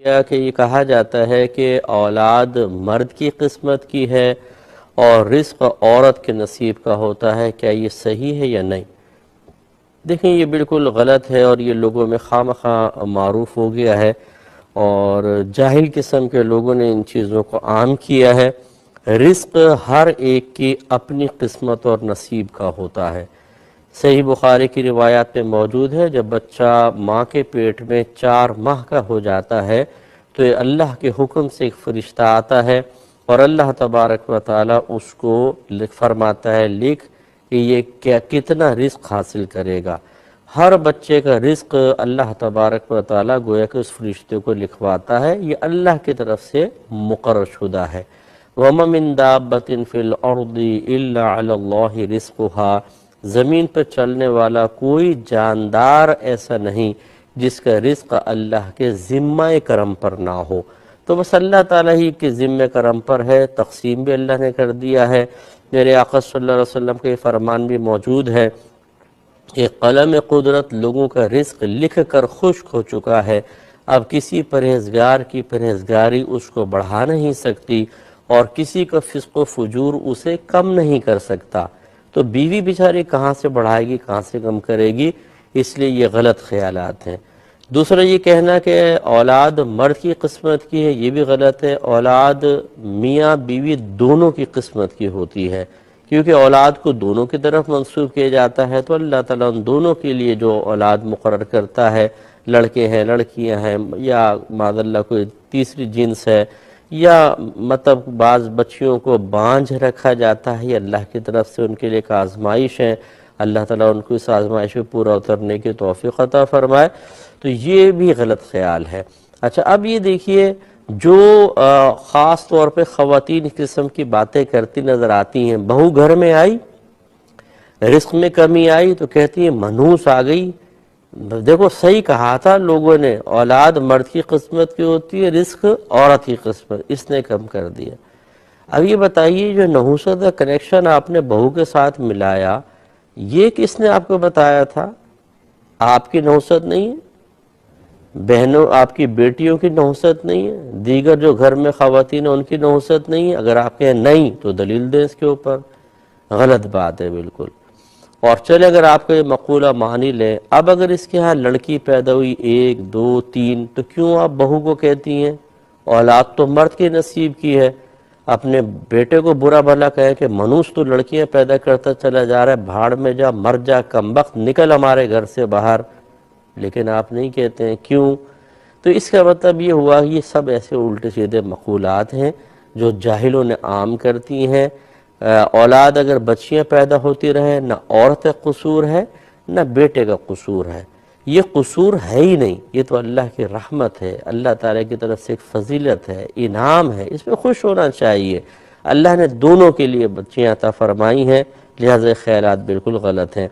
کہ یہ کہا جاتا ہے کہ اولاد مرد کی قسمت کی ہے اور رزق عورت کے نصیب کا ہوتا ہے، کیا یہ صحیح ہے یا نہیں؟ دیکھیں یہ بالکل غلط ہے اور یہ لوگوں میں خواہ مخواہ معروف ہو گیا ہے اور جاہل قسم کے لوگوں نے ان چیزوں کو عام کیا ہے۔ رزق ہر ایک کی اپنی قسمت اور نصیب کا ہوتا ہے۔ صحیح بخاری کی روایات میں موجود ہے، جب بچہ ماں کے پیٹ میں 4 ماہ کا ہو جاتا ہے تو یہ اللہ کے حکم سے ایک فرشتہ آتا ہے اور اللہ تبارک و تعالی اس کو فرماتا ہے لکھ کہ یہ کتنا رزق حاصل کرے گا۔ ہر بچے کا رزق اللہ تبارک و تعالی گویا کہ اس فرشتے کو لکھواتا ہے، یہ اللہ کی طرف سے مقرر شدہ ہے۔ وَمَا مِن دَابَّةٍ فِي الْأَرْضِ إِلَّا عَلَى اللَّهِ رِزْقُهَا، زمین پر چلنے والا کوئی جاندار ایسا نہیں جس کا رزق اللہ کے ذمہ کرم پر نہ ہو، تو بس اللہ تعالیٰ ہی کے ذمہ کرم پر ہے، تقسیم بھی اللہ نے کر دیا ہے۔ میرے آقا صلی اللہ علیہ وسلم کے فرمان بھی موجود ہے کہ قلم قدرت لوگوں کا رزق لکھ کر خشک ہو چکا ہے، اب کسی پرہیزگار کی پرہیزگاری اس کو بڑھا نہیں سکتی اور کسی کا فسق و فجور اسے کم نہیں کر سکتا، تو بیوی بیچاری کہاں سے بڑھائے گی، کہاں سے کم کرے گی؟ اس لیے یہ غلط خیالات ہیں۔ دوسرا یہ کہنا کہ اولاد مرد کی قسمت کی ہے، یہ بھی غلط ہے۔ اولاد میاں بیوی دونوں کی قسمت کی ہوتی ہے، کیونکہ اولاد کو دونوں کی طرف منسوب کیا جاتا ہے، تو اللہ تعالیٰ ان دونوں کے لیے جو اولاد مقرر کرتا ہے، لڑکے ہیں لڑکیاں ہیں یا معاذ اللہ کوئی تیسری جنس ہے، یا مطلب بعض بچیوں کو بانجھ رکھا جاتا ہے، یہ اللہ کی طرف سے ان کے لیے ایک آزمائش ہے، اللہ تعالیٰ ان کو اس آزمائش میں پورا اترنے کی توفیق عطا فرمائے، تو یہ بھی غلط خیال ہے۔ اچھا اب یہ دیکھیے جو خاص طور پہ خواتین اس قسم کی باتیں کرتی نظر آتی ہیں، بہو گھر میں آئی، رزق میں کمی آئی تو کہتی ہیں منحوس آ گئی۔ دیکھو صحیح کہا تھا لوگوں نے، اولاد مرد کی قسمت کی ہوتی ہے، رزق عورت کی قسمت، اس نے کم کر دیا۔ اب یہ بتائیے جو نحوست کا کنیکشن آپ نے بہو کے ساتھ ملایا، یہ کس نے آپ کو بتایا تھا؟ آپ کی نحوست نہیں ہے، بہنوں آپ کی بیٹیوں کی نحوست نہیں ہے، دیگر جو گھر میں خواتین ہیں ان کی نحوست نہیں ہے؟ اگر آپ کہیں نہیں تو دلیل دیں اس کے اوپر، غلط بات ہے بالکل۔ اور چلے اگر آپ کو یہ مقولہ مانی لیں، اب اگر اس کے ہاں لڑکی پیدا ہوئی 1 2 3 تو کیوں آپ بہو کو کہتی ہیں اولاد تو مرد کے نصیب کی ہے؟ اپنے بیٹے کو برا بھلا کہیں کہ منوس تو لڑکیاں پیدا کرتا چلا جا رہا ہے، بھاڑ میں جا، مر جا، کمبخت، نکل ہمارے گھر سے باہر، لیکن آپ نہیں کہتے ہیں، کیوں؟ تو اس کا مطلب یہ ہوا یہ سب ایسے الٹے سیدھے مقولات ہیں جو جاہلوں نے عام کرتی ہیں۔ اولاد اگر بچیاں پیدا ہوتی رہیں، نہ عورت کا قصور ہے نہ بیٹے کا قصور ہے، یہ قصور ہے ہی نہیں، یہ تو اللہ کی رحمت ہے، اللہ تعالیٰ کی طرف سے ایک فضیلت ہے، انعام ہے، اس میں خوش ہونا چاہیے۔ اللہ نے دونوں کے لیے بچیاں عطا فرمائی ہیں، لہذا خیالات بالکل غلط ہیں۔